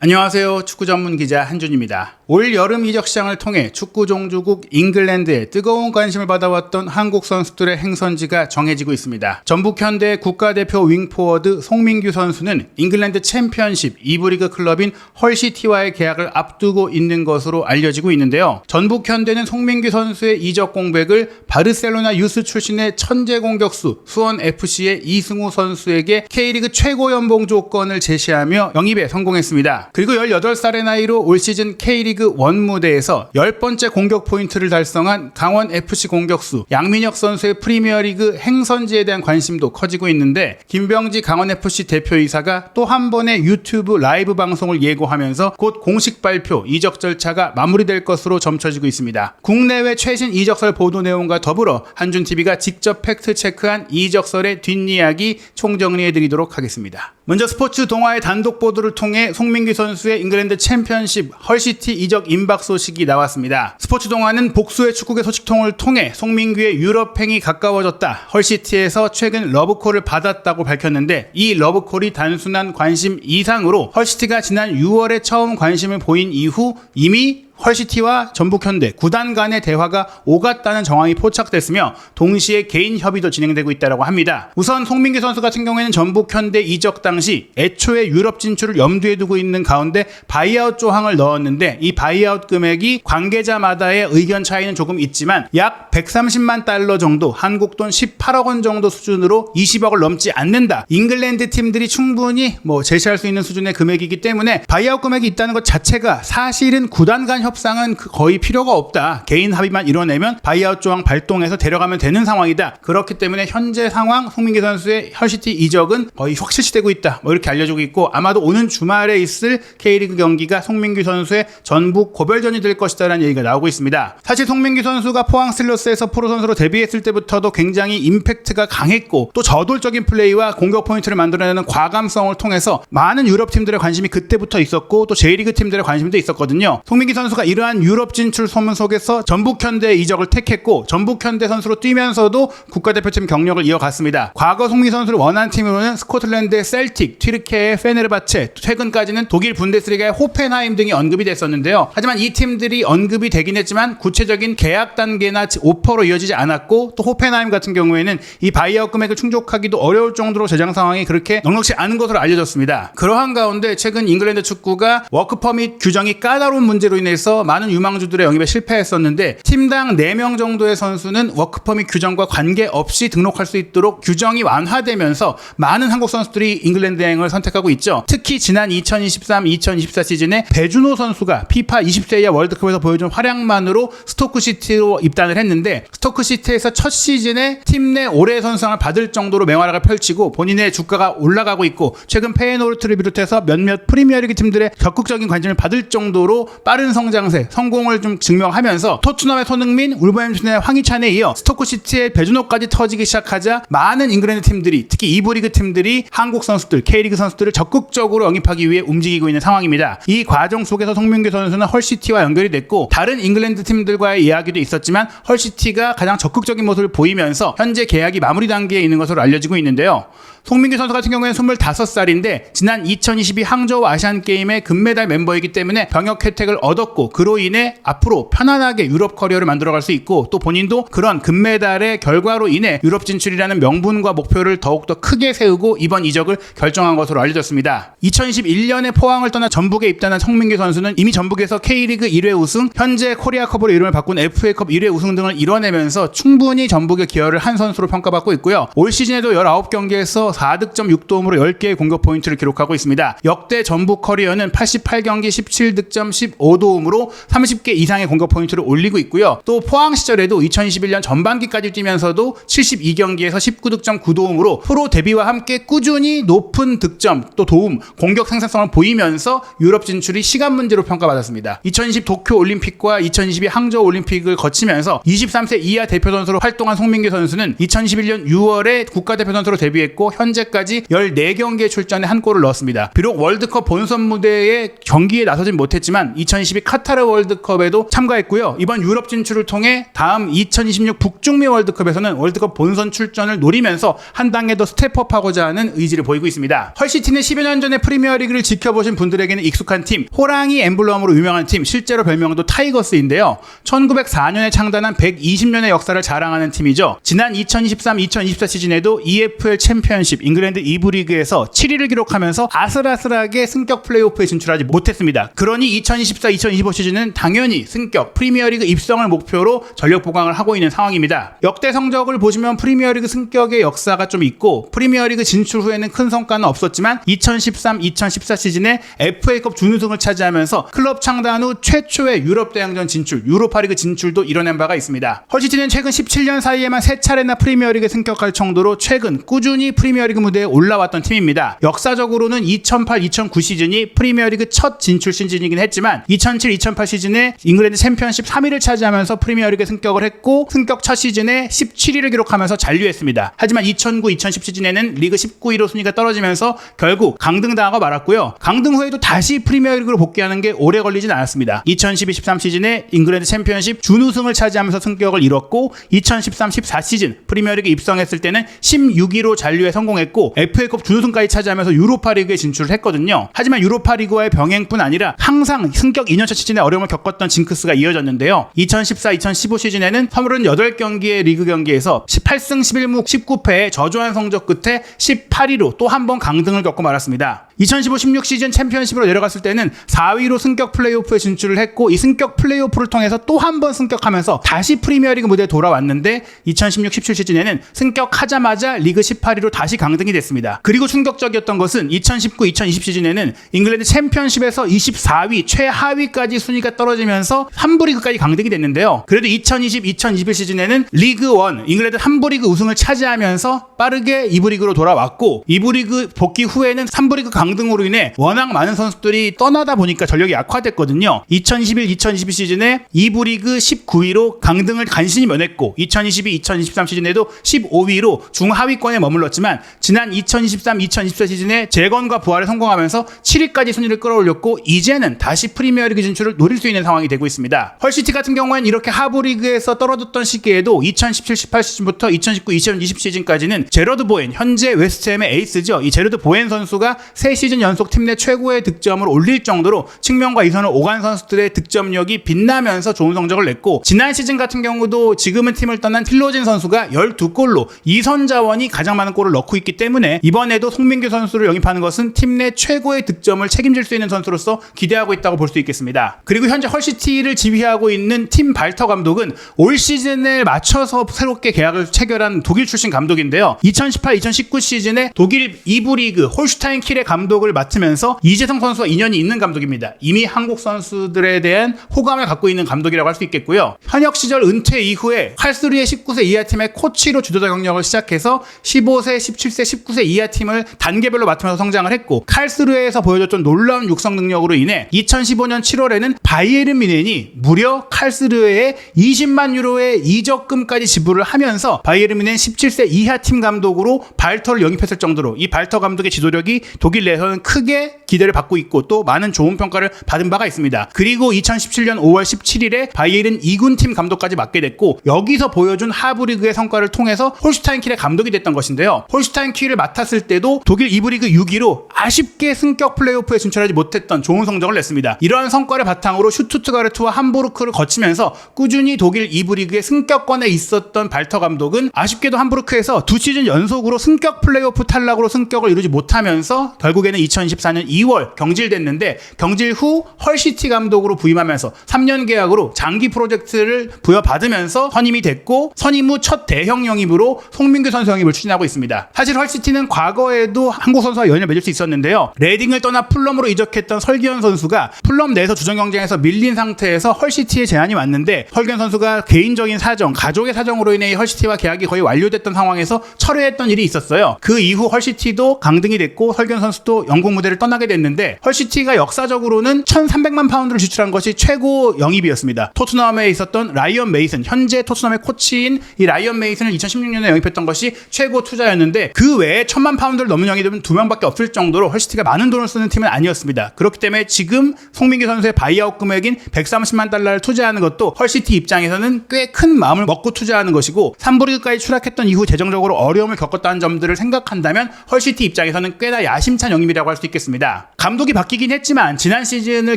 안녕하세요. 축구 전문 기자 한준입니다. 올 여름 이적 시장을 통해 축구 종주국 잉글랜드에 뜨거운 관심을 받아왔던 한국 선수들의 행선지가 정해지고 있습니다. 전북현대 국가대표 윙포워드 송민규 선수는 잉글랜드 챔피언십 2부 리그 클럽인 헐시티와의 계약을 앞두고 있는 것으로 알려지고 있는데요. 전북현대는 송민규 선수의 이적 공백을 바르셀로나 유스 출신의 천재 공격수 수원FC의 이승우 선수에게 K리그 최고 연봉 조건을 제시하며 영입에 성공했습니다. 그리고 18살의 나이로 올 시즌 K리그 1 무대에서 10번째 공격 포인트를 달성한 강원FC 공격수 양민혁 선수의 프리미어리그 행선지에 대한 관심도 커지고 있는데, 김병지 강원FC 대표이사가 또 한 번의 유튜브 라이브 방송을 예고하면서 곧 공식 발표, 이적 절차가 마무리될 것으로 점쳐지고 있습니다. 국내외 최신 이적설 보도 내용과 더불어 한준TV가 직접 팩트체크한 이적설의 뒷이야기 총정리해드리도록 하겠습니다. 먼저 스포츠 동아의 단독 보도를 통해 송민규 선수의 잉글랜드 챔피언십 헐시티 이적 임박 소식이 나왔습니다. 스포츠 동아는 복수의 축구계 소식통을 통해 송민규의 유럽행이 가까워졌다, 헐시티에서 최근 러브콜을 받았다고 밝혔는데, 이 러브콜이 단순한 관심 이상으로 헐시티가 지난 6월에 처음 관심을 보인 이후 이미 헐시티와 전북현대 구단 간의 대화가 오갔다는 정황이 포착됐으며, 동시에 개인 협의도 진행되고 있다고 합니다. 우선 송민규 선수 같은 경우에는 전북현대 이적 당시 애초에 유럽 진출을 염두에 두고 있는 가운데 바이아웃 조항을 넣었는데, 이 바이아웃 금액이 관계자마다의 의견 차이는 조금 있지만 약 130만 달러 정도, 한국 돈 18억 원 정도 수준으로 20억을 넘지 않는다. 잉글랜드 팀들이 충분히 제시할 수 있는 수준의 금액이기 때문에 바이아웃 금액이 있다는 것 자체가 사실은 구단 간 협상은 거의 필요가 없다. 개인 합의만 이뤄내면 바이아웃 조항 발동해서 데려가면 되는 상황이다. 그렇기 때문에 현재 상황 송민규 선수의 헐시티 이적은 거의 확실시되고 있다, 이렇게 알려지고 있고, 아마도 오는 주말에 있을 K리그 경기가 송민규 선수의 전북 고별전이 될 것이다라는 얘기가 나오고 있습니다. 사실 송민규 선수가 포항 스틸러스에서 프로 선수로 데뷔했을 때부터도 굉장히 임팩트가 강했고, 또 저돌적인 플레이와 공격 포인트를 만들어내는 과감성을 통해서 많은 유럽 팀들의 관심이 그때부터 있었고, 또 J리그 팀들의 관심도 있었거든요. 송민규 선수가 이러한 유럽 진출 소문 속에서 전북현대 이적을 택했고, 전북현대 선수로 뛰면서도 국가대표팀 경력을 이어갔습니다. 과거 송민규 선수를 원한 팀으로는 스코틀랜드의 셀틱, 튀르케의 페네르바체, 최근까지는 독일 분데스리가의 호펜하임 등이 언급이 됐었는데요. 하지만 이 팀들이 언급이 되긴 했지만 구체적인 계약 단계나 오퍼로 이어지지 않았고, 또 호펜하임 같은 경우에는 이 바이아웃 금액을 충족하기도 어려울 정도로 재정 상황이 그렇게 넉넉지 않은 것으로 알려졌습니다. 그러한 가운데 최근 잉글랜드 축구가 워크퍼밋 규정이 까다로운 문제로 인해서 많은 유망주들의 영입에 실패했었는데, 팀당 4명 정도의 선수는 워크퍼밋 규정과 관계없이 등록할 수 있도록 규정이 완화되면서 많은 한국 선수들이 잉글랜드 여행을 선택하고 있죠. 특히 지난 2023-2024 시즌에 배준호 선수가 피파 20세 이하 월드컵에서 보여준 활약만으로 스토크시티로 입단을 했는데, 스토크시티에서 첫 시즌에 팀 내 올해의 선수상을 받을 정도로 맹활약을 펼치고 본인의 주가가 올라가고 있고, 최근 페이노르트를 비롯해서 몇몇 프리미어리그 팀들의 적극적인 관심을 받을 정도로 빠른 성장세, 성공을 좀 증명하면서 토트넘의 손흥민, 울버햄튼의 황희찬에 이어 스토크시티의 배준호까지 터지기 시작하자 많은 잉글랜드 팀들이, 특히 2부 리그 팀들이 한국 선수들, K리그 선수들을 적극적으로 영입하기 위해 움직이고 있는 상황입니다. 이 과정 속에서 송민규 선수는 헐시티와 연결이 됐고, 다른 잉글랜드 팀들과의 이야기도 있었지만 헐시티가 가장 적극적인 모습을 보이면서 현재 계약이 마무리 단계에 있는 것으로 알려지고 있는데요. 송민규 선수 같은 경우에는 25살인데 지난 2022 항저우 아시안게임의 금메달 멤버이기 때문에 병역 혜택을 얻었고, 그로 인해 앞으로 편안하게 유럽 커리어를 만들어갈 수 있고, 또 본인도 그런 금메달의 결과로 인해 유럽 진출이라는 명분과 목표를 더욱더 크게 세우고 이번 이적을 결정한 것으로 알려졌습니다. 2021년에 포항을 떠나 전북에 입단한 송민규 선수는 이미 전북에서 K리그 1회 우승, 현재 코리아컵으로 이름을 바꾼 FA컵 1회 우승 등을 이뤄내면서 충분히 전북의 기여를 한 선수로 평가받고 있고요. 올 시즌에도 19경기에서 4득점 6도움으로 10개의 공격 포인트를 기록하고 있습니다. 역대 전북 커리어는 88경기 17득점 15도움으로 30개 이상의 공격 포인트를 올리고 있고요. 또 포항 시절에도 2021년 전반기까지 뛰면서도 72경기에서 19득점 9도움으로 프로 데뷔와 함께 꾸준히 높은 득점, 또 도움, 공격 생산성을 보이면서 유럽 진출이 시간 문제로 평가받았습니다. 2020 도쿄 올림픽과 2022 항저우 올림픽을 거치면서 23세 이하 대표 선수로 활동한 송민규 선수는 2021년 6월에 국가대표 선수로 데뷔했고, 현재까지 14경기에 출전해 한 골을 넣었습니다. 비록 월드컵 본선 무대에 경기에 나서진 못했지만 2022 카타르 월드컵에도 참가했고요. 이번 유럽 진출을 통해 다음 2026 북중미 월드컵에서는 월드컵 본선 출전을 노리면서 한 단계 더 스텝업하고자 하는 의지를 보이고 있습니다. 헐시티는 10여 년 전에 프리미어리그를 지켜보신 분들에게는 익숙한 팀, 호랑이 엠블럼으로 유명한 팀, 실제로 별명도 타이거스인데요. 1904년에 창단한 120년의 역사를 자랑하는 팀이죠. 지난 2023-2024 시즌에도 EFL 챔피언십 잉글랜드 2부 리그에서 7위를 기록하면서 아슬아슬하게 승격 플레이오프에 진출하지 못했습니다. 그러니 2024-2025 시즌은 당연히 승격 프리미어리그 입성을 목표로 전력 보강을 하고 있는 상황입니다. 역대 성적을 보시면 프리미어리그 승격의 역사가 좀 있고 프리미어리그 진출 후에는 큰 성과는 없었지만 2013-2014 시즌에 FA컵 준우승을 차지하면서 클럽 창단 후 최초의 유럽 대항전 진출, 유로파리그 진출도 이뤄낸 바가 있습니다. 헐시티는 최근 17년 사이에만 3차례나 프리미어리그에 승격할 정도로 최근 꾸준히 프리미어리그 무대에 올라왔던 팀입니다. 역사적으로는 2008-2009 시즌이 프리미어리그 첫 진출 시즌이긴 했지만 2007-2008 시즌에 잉글랜드 챔피언십 3위를 차지하면서 프리미어리그에 승격을 했고 승격 첫 시즌에 17위를 기록하면서 잔류했습니다. 하지만 2009-2010 시즌에는 리그 19위로 순위가 떨어지면서 결국 강등당하고 말았고요. 강등 후에도 다시 프리미어리그로 복귀하는 게 오래 걸리진 않았습니다. 2012-13 시즌에 잉글랜드 챔피언십 준우승을 차지하면서 승격을 이뤘고 2013-14 시즌 프리미어리그 입성했을 때는 16위로 잔류에 성공했고 FA컵 준우승까지 차지하면서 유로파리그에 진출을 했거든요. 하지만 유로파리그와의 병행뿐 아니라 항상 승격 2년차 시즌에 어려움을 겪었던 징크스가 이어졌는데요. 2014-2015 시즌에는 38경기의 리그 경기에서 18승 11무 19패의 저조한 성적 끝에 18위로 또 한 번 강등을 겪고 말았습니다. 2015-16 시즌 챔피언십으로 내려갔을 때는 4위로 승격 플레이오프에 진출을 했고 이 승격 플레이오프를 통해서 또 한 번 승격하면서 다시 프리미어리그 무대에 돌아왔는데 2016-17 시즌에는 승격하자마자 리그 18위로 다시 강등이 됐습니다. 그리고 충격적이었던 것은 2019-2020 시즌에는 잉글랜드 챔피언십에서 24위 최하위까지 순위가 떨어지면서 3부 리그까지 강등이 됐는데요. 그래도 2020-2021 시즌에는 리그 1 잉글랜드 3부 리그 우승을 차지하면서 빠르게 2부 리그로 돌아왔고 2부 리그 복귀 후에는 3부 리그 강등으로 인해 워낙 많은 선수들이 떠나다 보니까 전력이 약화됐거든요. 2021-2022 시즌에 2부 리그 19위로 강등을 간신히 면했고 2022-2023 시즌에도 15위로 중하위권에 머물렀지만 지난 2023-2024 시즌에 재건과 부활에 성공하면서 7위까지 순위를 끌어올렸고 이제는 다시 프리미어리그 진출을 노릴 수 있는 상황이 되고 있습니다. 헐시티 같은 경우에는 이렇게 하부 리그에서 떨어졌던 시기에도 2017-18 시즌부터 2019-2020 시즌까지는 제러드 보엔, 현재 웨스트햄의 에이스죠. 이 제러드 보엔 선수가 3시즌 연속 팀 내 최고의 득점을 올릴 정도로 측면과 이선을 오간 선수들의 득점력이 빛나면서 좋은 성적을 냈고 지난 시즌 같은 경우도 지금은 팀을 떠난 필로진 선수가 12골로 이선 자원이 가장 많은 골을 넣고 있기 때문에 이번에도 송민규 선수를 영입하는 것은 팀 내 최고의 득점을 책임질 수 있는 선수로서 기대하고 있다고 볼 수 있겠습니다. 그리고 현재 헐시티를 지휘하고 있는 팀 발터 감독은 올 시즌을 맞춰서 새롭게 계약을 체결한 독일 출신 감독인데요. 2018-2019 시즌에 독일 2부 리그 홀슈타인 킬의 감독을 맡으면서 이재성 선수와 인연이 있는 감독입니다. 이미 한국 선수들에 대한 호감을 갖고 있는 감독이라고 할 수 있겠고요. 현역 시절 은퇴 이후에 칼스루의 19세 이하 팀의 코치로 주도자 경력을 시작해서 15세, 17세, 19세 이하 팀을 단계별로 맡으면서 성장을 했고 칼스루에서 보여줬던 놀라운 육성 능력으로 인해 2015년 7월에는 바이에른 뮌헨이 무려 칼스루에 20만 유로의 이적금까지 지불을 하면서 바이에른 뮌헨 17세 이하 팀 감독으로 발터를 영입했을 정도로 이 발터 감독의 지도력이 독일 내에서는 크게 기대를 받고 있고 또 많은 좋은 평가를 받은 바가 있습니다. 그리고 2017년 5월 17일에 바이에른 2군 팀 감독까지 맡게 됐고 여기서 보여준 하브리그의 성과를 통해서 홀슈타인 킬의 감독이 됐던 것인데요. 홀슈타인 킬을 맡았을 때도 독일 2부 리그 6위로 아쉽게 승격 플레이오프에 진출하지 못했던 좋은 성적을 냈습니다. 이러한 성과를 바탕으로 슈투트가르트와 함부르크를 거치면서 꾸준히 독일 2부 리그의 승격권에 있었던 발터 감독은 아쉽게도 함부르크에서 2시즌 연속으로 승격 플레이오프 탈락으로 승격을 이루지 못하면서 결국에는 2024년 2월 경질됐는데 경질 후 헐시티 감독으로 부임하면서 3년 계약으로 장기 프로젝트를 부여받으면서 선임이 됐고 선임 후 첫 대형 영입으로 송민규 선수 영입을 추진하고 있습니다. 사실 헐시티는 과거에도 한국 선수와 연을 맺을 수 있었는데요. 레딩을 떠나 풀럼으로 이적했던 설기현 선수가 풀럼 내에서 주전 경쟁에서 밀린 상태에서 헐시티에 제안이 왔는데 설기현 선수가 개인적인 사정, 가족의 사정으로 인해 헐시티와 계약이 거의 완료됐던 상황에서 철회했던 일이 있었어요. 그 이후 헐시티도 강등이 됐고 설기현 선수도 홀시티로 영국 무대를 떠나게 됐는데 홀시티가 역사적으로는 1,300만 파운드를 지출한 것이 최고 영입이었습니다. 토트넘에 있었던 라이언 메이슨, 현재 토트넘의 코치인 이 라이언 메이슨을 2016년에 영입했던 것이 최고 투자였는데 그 외에 1,000만 파운드를 넘는 영입은 2명밖에 없을 정도로 홀시티가 많은 돈을 쓰는 팀은 아니었습니다. 그렇기 때문에 지금 송민규 선수의 바이아웃 금액인 130만 달러를 투자하는 것도 홀시티 입장에서는 꽤 큰 마음을 먹고 투자하는 것이고 3부 리그까지 추락했던 이후 재정적으로 어려움을 겪었다는 점들을 생각한다면 홀시티 입장에서는 꽤나 야심찬 영입이라고 할 수 있겠습니다. 감독이 바뀌긴 했지만 지난 시즌을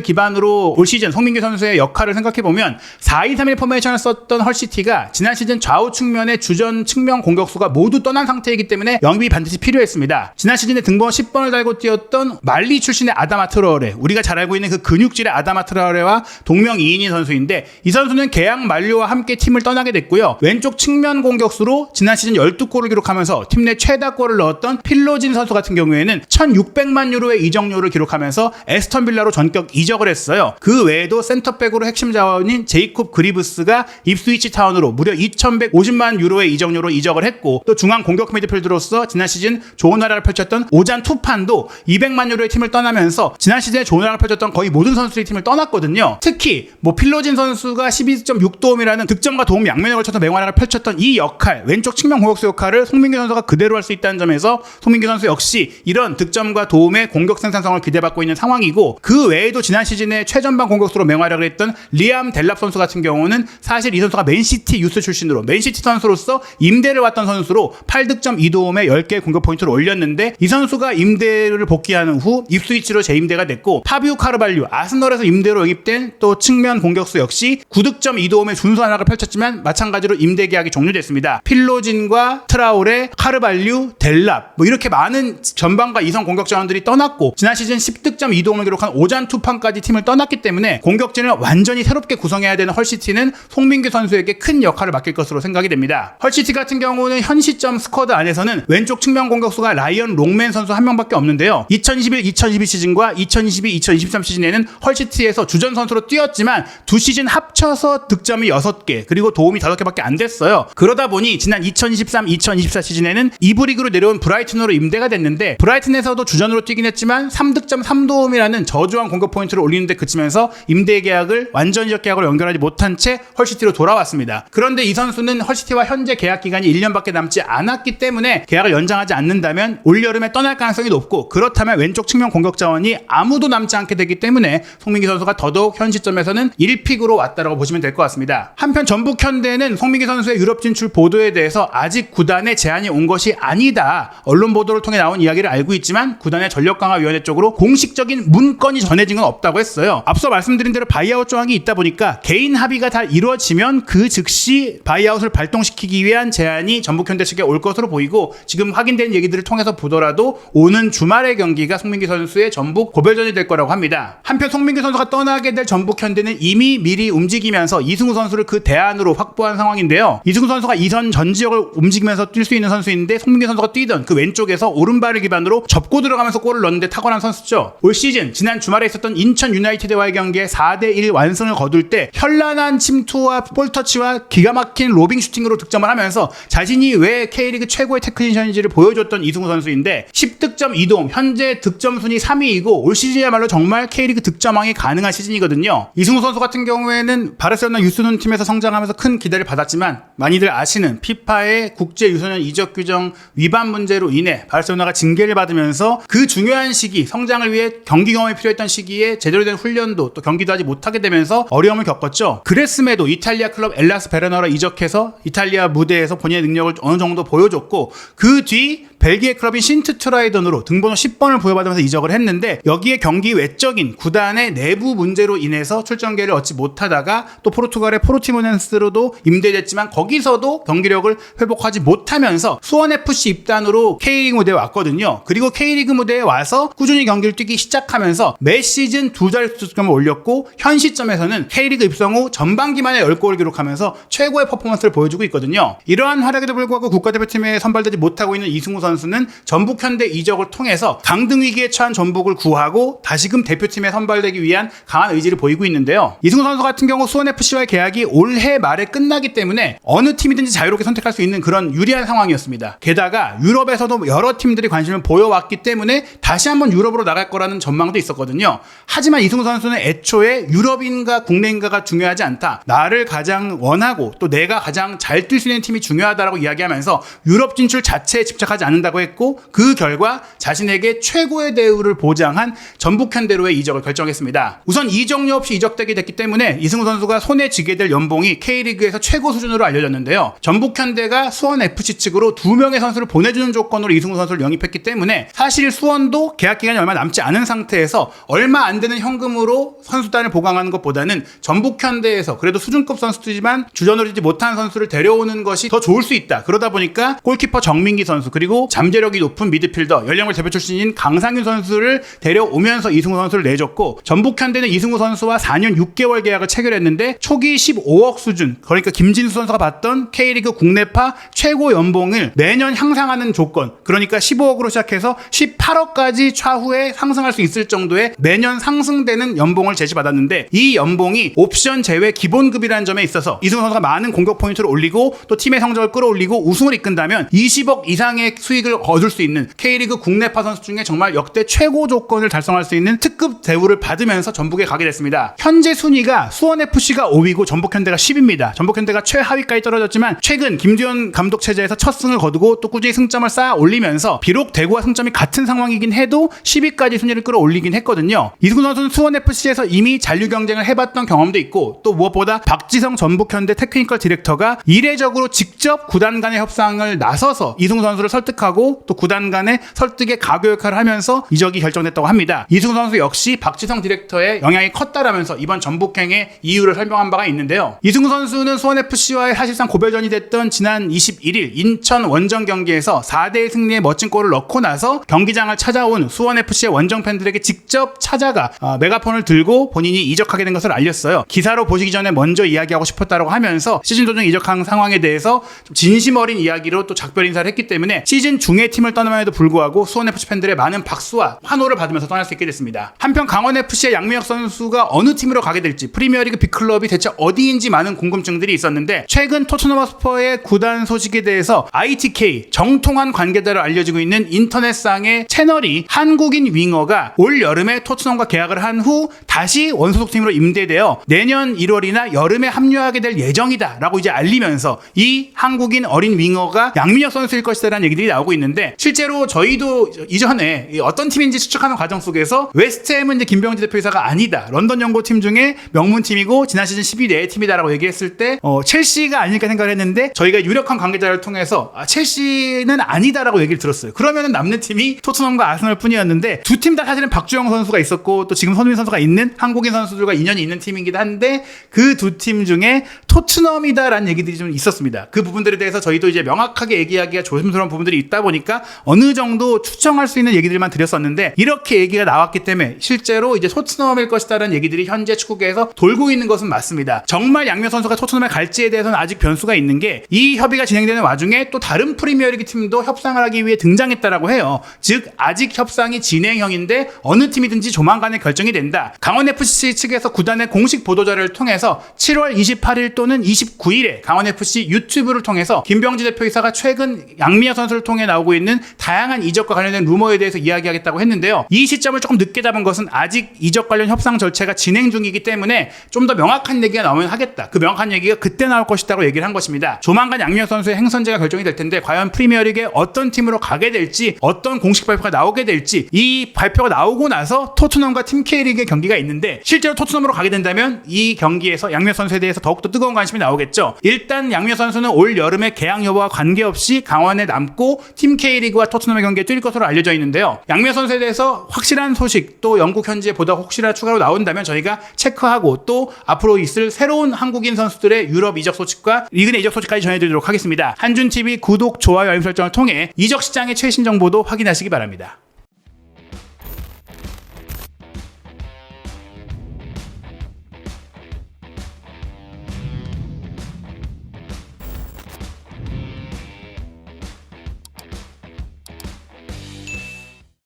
기반으로 올 시즌 송민규 선수의 역할을 생각해보면 4-2-3-1 포메이션을 썼던 홀시티가 지난 시즌 좌우 측면의 주전 측면 공격수가 모두 떠난 상태이기 때문에 영입이 반드시 필요했습니다. 지난 시즌에 등번호 10번을 달고 뛰었던 말리 출신의 아다마 트라오레, 우리가 잘 알고 있는 그 근육질의 아다마 트라오레와 동명이인인 선수인데 이 선수는 계약 만료와 함께 팀을 떠나게 됐고요. 왼쪽 측면 공격수로 지난 시즌 12골을 기록하면서 팀 내 최다골을 넣었던 필로진 선수 같은 경우에는 1,600만 유로의 이적료를 기록하면서 에스턴 빌라로 전격 이적을 했어요. 그 외에도 센터백으로 핵심 자원인 제이콥 그리브스가 입스위치 타운으로 무려 2,150만 유로의 이적료로 이적을 했고 또 중앙 공격 미드필더로서 지난 시즌 좋은 활약을 펼쳤던 오잔 투판도 200만 유로의 팀을 떠나면서 지난 시즌에 좋은 활약을 펼쳤던 거의 모든 선수들이 팀을 떠났거든요. 특히 필로진 선수가 12.6도움이라는 득점과 도움 양면에 걸쳐서 맹활약을 펼쳤던 이 역할, 왼쪽 측면 공격수 역할을 송민규 선수가 그대로 할 수 있다는 점에서 송민규 선수 역시 이런 득점과 도움의 공격 생산성을 기대받고 있는 상황이고 그 외에도 지난 시즌에 최전방 공격수로 맹활약을 했던 리암 델랍 선수 같은 경우는 사실 이 선수가 맨시티 유스 출신으로 맨시티 선수로서 임대를 왔던 선수로 8득점 2도움에 10개 공격 포인트를 올렸는데 이 선수가 임대를 복귀하는 후 입스위치로 재임대가 됐고 파비오 카르발류 아스널에서 임대로 영입된 또 측면 공격수 역시 9득점 2도움의 준수 활약을 펼쳤지만 마찬가지로 임대 계약이 종료됐습니다. 필로진과 트라오레, 카르발류, 델랍 이렇게 많은 전방과 이성 공격 자원들이 떠났고 지난 시즌 10득점 2도움을 기록한 오잔 투판까지 팀을 떠났기 때문에 공격진을 완전히 새롭게 구성해야 되는 헐시티는 송민규 선수에게 큰 역할을 맡길 것으로 생각이 됩니다. 헐시티 같은 경우는 현 시점 스쿼드 안에서는 왼쪽 측면 공격수가 라이언 롱맨 선수 한 명밖에 없는데요. 2021-2022 시즌과 2022-2023 시즌에는 헐시티에서 주전 선수로 뛰었지만 두 시즌 합쳐서 득점이 6개 그리고 도움이 5개밖에 안 됐어요. 그러다 보니 지난 2023-2024 시즌에는 2부 리그로 내려온 브라이튼으로 임대가 됐는데 브라이튼에서도 주전으로 뛰긴 했지만 3득점 3도움이라는 저조한 공격 포인트를 올리는데 그치면서 임대 계약을 완전히 계약으로 연결하지 못한 채 헐시티로 돌아왔습니다. 그런데 이 선수는 헐시티와 현재 계약 기간이 1년밖에 남지 않았기 때문에 계약을 연장하지 않는다면 올여름에 떠날 가능성이 높고 그렇다면 왼쪽 측면 공격 자원이 아무도 남지 않게 되기 때문에 송민규 선수가 더더욱 현 시점에서는 1픽으로 왔다라고 보시면 될 것 같습니다. 한편 전북 현대는 송민규 선수의 유럽 진출 보도에 대해서 아직 구단에 제안이 온 것이 아니다. 언론 보도를 통해 나온 이야기를 알고 있지만 구단의 전력강화위원회 쪽으로 공식적인 문건이 전해진 건 없다고 했어요. 앞서 말씀드린 대로 바이아웃 조항이 있다 보니까 개인 합의가 다 이루어지면 그 즉시 바이아웃을 발동시키기 위한 제안이 전북 현대 측에 올 것으로 보이고 지금 확인된 얘기들을 통해서 보더라도 오는 주말의 경기가 송민규 선수의 전북 고별전이 될 거라고 합니다. 한편 송민규 선수가 떠나게 될 전북 현대는 이미 미리 움직이면서 이승우 선수를 그 대안으로 확보한 상황인데요. 이승우 선수가 이선 전 지역을 움직이면서 뛸 수 있는 선수인데 송민규 선수가 뛰던 그 왼쪽에서 오른발을 기반으로 접고 들어가면서 골을 넣는데 탁월한 선수죠. 올 시즌 지난 주말에 있었던 인천 유나이티드와의 경기에 4대1 완승을 거둘 때 현란한 침투와 볼터치와 기가 막힌 로빙 슈팅으로 득점을 하면서 자신이 왜 K리그 최고의 테크니션인지를 보여줬던 이승우 선수인데 10득점 2도움 현재 득점 순위 3위이고 올 시즌이야말로 정말 K리그 득점왕이 가능한 시즌이거든요. 이승우 선수 같은 경우에는 바르셀로나 유소년 팀에서 성장하면서 큰 기대를 받았지만 많이들 아시는 피파의 국제 유소년 이적 규정 위반 문제로 인해 바르셀로나가 징계를 받으면서 그 중요한 시기 성장을 위해 경기 경험이 필요했던 시기에 제대로 된 훈련도 또 경기도 하지 못하게 되면서 어려움을 겪었죠. 그랬음에도 이탈리아 클럽 엘라스 베르나로 이적해서 이탈리아 무대에서 본인의 능력을 어느 정도 보여줬고 그 뒤 벨기에 클럽인 신트트라이던으로 등번호 10번을 부여받으면서 이적을 했는데 여기에 경기 외적인 구단의 내부 문제로 인해서 출전 기회를 얻지 못하다가 또 포르투갈의 포르티모넨스로도 임대됐지만 거기서도 경기력을 회복하지 못하면서 수원FC 입단으로 K리그 무대에 왔거든요. 그리고 K리그 무대에 와서 꾸준히 경기를 뛰기 시작하면서 매 시즌 2자릿수 득점을 올렸고 현 시점에서는 K리그 입성 후 전반기만에 10골을 기록하면서 최고의 퍼포먼스를 보여주고 있거든요. 이러한 활약에도 불구하고 국가대표팀에 선발되지 못하고 있는 이승우 선수는 전북 현대 이적을 통해서 강등 위기에 처한 전북을 구하고 다시금 대표팀에 선발되기 위한 강한 의지를 보이고 있는데요. 이승우 선수 같은 경우 수원FC와의 계약이 올해 말에 끝나기 때문에 어느 팀이든지 자유롭게 선택할 수 있는 그런 유리한 상황이었습니다. 게다가 유럽에서도 여러 팀들이 관심을 보여왔기 때문에 때문에 다시 한번 유럽으로 나갈 거라는 전망도 있었거든요. 하지만 이승우 선수는 애초에 유럽인가 국내인가가 중요하지 않다. 나를 가장 원하고 또 내가 가장 잘 뛸 수 있는 팀이 중요하다라고 이야기하면서 유럽 진출 자체에 집착하지 않는다고 했고 그 결과 자신에게 최고의 대우를 보장한 전북현대로의 이적을 결정했습니다. 우선 이적료 없이 이적되게 됐기 때문에 이승우 선수가 손에 쥐게 될 연봉이 K리그에서 최고 수준으로 알려졌는데요. 전북현대가 수원FC 측으로 2명의 선수를 보내주는 조건으로 이승우 선수를 영입했기 때문에 사실 수원도 계약 기간이 얼마 남지 않은 상태에서 얼마 안 되는 현금으로 선수단을 보강하는 것보다는 전북현대에서 그래도 수준급 선수들이지만 주전으로 뛰지 못한 선수를 데려오는 것이 더 좋을 수 있다. 그러다 보니까 골키퍼 정민기 선수 그리고 잠재력이 높은 미드필더 연령별 대표 출신인 강상윤 선수를 데려오면서 이승우 선수를 내줬고 전북현대는 이승우 선수와 4년 6개월 계약을 체결했는데 초기 15억 수준 그러니까 김진수 선수가 받던 K리그 국내파 최고 연봉을 매년 향상하는 조건 그러니까 15억으로 시작해서 18억까지 차후에 상승할 수 있을 정도의 매년 상승되는 연봉을 제시받았는데 이 연봉이 옵션 제외 기본급이라는 점에 있어서 이승우 선수가 많은 공격 포인트를 올리고 또 팀의 성적을 끌어올리고 우승을 이끈다면 20억 이상의 수익을 얻을 수 있는 K리그 국내파 선수 중에 정말 역대 최고 조건을 달성할 수 있는 특급 대우를 받으면서 전북에 가게 됐습니다. 현재 순위가 수원FC가 5위고 전북현대가 10위입니다. 전북현대가 최하위까지 떨어졌지만 최근 김주현 감독 체제에서 첫 승을 거두고 또 꾸준히 승점을 쌓아 올리면서 비록 대구와 승점이 같은 상황이긴 해도 10위까지 순위를 끌어올리긴 했거든요. 이승우 선수는 수원FC에서 이미 잔류 경쟁을 해봤던 경험도 있고 또 무엇보다 박지성 전북현대 테크니컬 디렉터가 이례적으로 직접 구단 간의 협상을 나서서 이승우 선수를 설득하고 또 구단 간의 설득의 가교 역할을 하면서 이적이 결정됐다고 합니다. 이승우 선수 역시 박지성 디렉터의 영향이 컸다라면서 이번 전북행의 이유를 설명한 바가 있는데요. 이승우 선수는 수원FC와의 사실상 고별전이 됐던 지난 21일 인천 원정 경기에서 4대1 승리의 멋진 골을 넣고 나서 경기장을 찾아온 수원FC의 원정 팬들에게 직접 찾아가 메가폰을 들고 본인이 이적하게 된 것을 알렸어요. 기사로 보시기 전에 먼저 이야기하고 싶었다고 하면서 시즌 도중 이적한 상황에 대해서 좀 진심 어린 이야기로 또 작별 인사를 했기 때문에 시즌 중에 팀을 떠남에도 불구하고 수원FC 팬들의 많은 박수와 환호를 받으면서 떠날 수 있게 됐습니다. 한편 강원FC의 양민혁 선수가 어느 팀으로 가게 될지 프리미어리그 빅클럽이 대체 어디인지 많은 궁금증들이 있었는데 최근 토트넘 허스퍼의 구단 소식에 대해서 ITK 정통한 관계자로 알려지고 있는 인터넷상의 채널이 한국인 윙어가 올 여름에 토트넘과 계약을 한 후 다시 원소속팀으로 임대되어 내년 1월이나 여름에 합류하게 될 예정이다 라고 이제 알리면서 이 한국인 어린 윙어가 양민혁 선수일 것이다 라는 얘기들이 나오고 있는데 실제로 저희도 이전에 어떤 팀인지 추측하는 과정 속에서 웨스트햄은 이제 김병지 대표이사가 아니다. 런던 연고팀 중에 명문팀이고 지난 시즌 12위 팀이다라고 얘기했을 때 첼시가 아닐까 생각을 했는데 저희가 유력한 관계자를 통해서 첼시는 아니다라고 얘기를 들었어요. 그러면은 남는 팀이 토트넘과 아스널 뿐이었는데 두 팀 다 사실은 박주영 선수가 있었고 또 지금 손흥민 선수가 있는 한국인 선수들과 인연이 있는 팀이긴 한데 그 두 팀 중에 토트넘이다라는 얘기들이 좀 있었습니다. 그 부분들에 대해서 저희도 이제 명확하게 얘기하기가 조심스러운 부분들이 있다 보니까 어느 정도 추정할 수 있는 얘기들만 드렸었는데 이렇게 얘기가 나왔기 때문에 실제로 이제 토트넘일 것이다라는 얘기들이 현재 축구계에서 돌고 있는 것은 맞습니다. 정말 양민혁 선수가 토트넘에 갈지에 대해서는 아직 변수가 있는 게 이 협의가 진행되는 와중에 또 다른 프리미어리그 팀도 협상을 하기 위해 등장했다라고 해요. 즉 아직 협상이 진행형인데 어느 팀이든지 조만간에 결정이 된다. 강원FC 측에서 구단의 공식 보도자료를 통해서 7월 28일 또는 29일에 강원FC 유튜브를 통해서 김병지 대표이사가 최근 양민혁 선수를 통해 나오고 있는 다양한 이적과 관련된 루머에 대해서 이야기하겠다고 했는데요. 이 시점을 조금 늦게 잡은 것은 아직 이적 관련 협상 절차가 진행 중이기 때문에 좀 더 명확한 얘기가 나오면 하겠다. 그 명확한 얘기가 그때 나올 것이라고 얘기를 한 것입니다. 조만간 양민혁 선수의 행선제가 결정이 될 텐데 과연 프리미어리그에 어떤 팀으로 가게 될지 어떤 공식 발표가 나오게 될지 이 발표가 나오고 나서 토트넘과 팀 K리그의 경기가 있는데 실제로 토트넘으로 가게 된다면 이 경기에서 양민혁 선수에 대해서 더욱더 뜨거운 관심이 나오겠죠. 일단 양민혁 선수는 올 여름에 계약 여부와 관계없이 강원에 남고 팀 K리그와 토트넘의 경기에 뛸 것으로 알려져 있는데요. 양민혁 선수에 대해서 확실한 소식 또 영국 현지에 보다 혹시나 추가로 나온다면 저희가 체크하고 또 앞으로 있을 새로운 한국인 선수들의 유럽 이적 소식과 리그 내 이적 소식까지 전해드리도록 하겠습니다. 한준TV 구독, 좋아요, 알림 설정을 통해 이적 시장의 최신 정보도 확인하시기 바랍니다.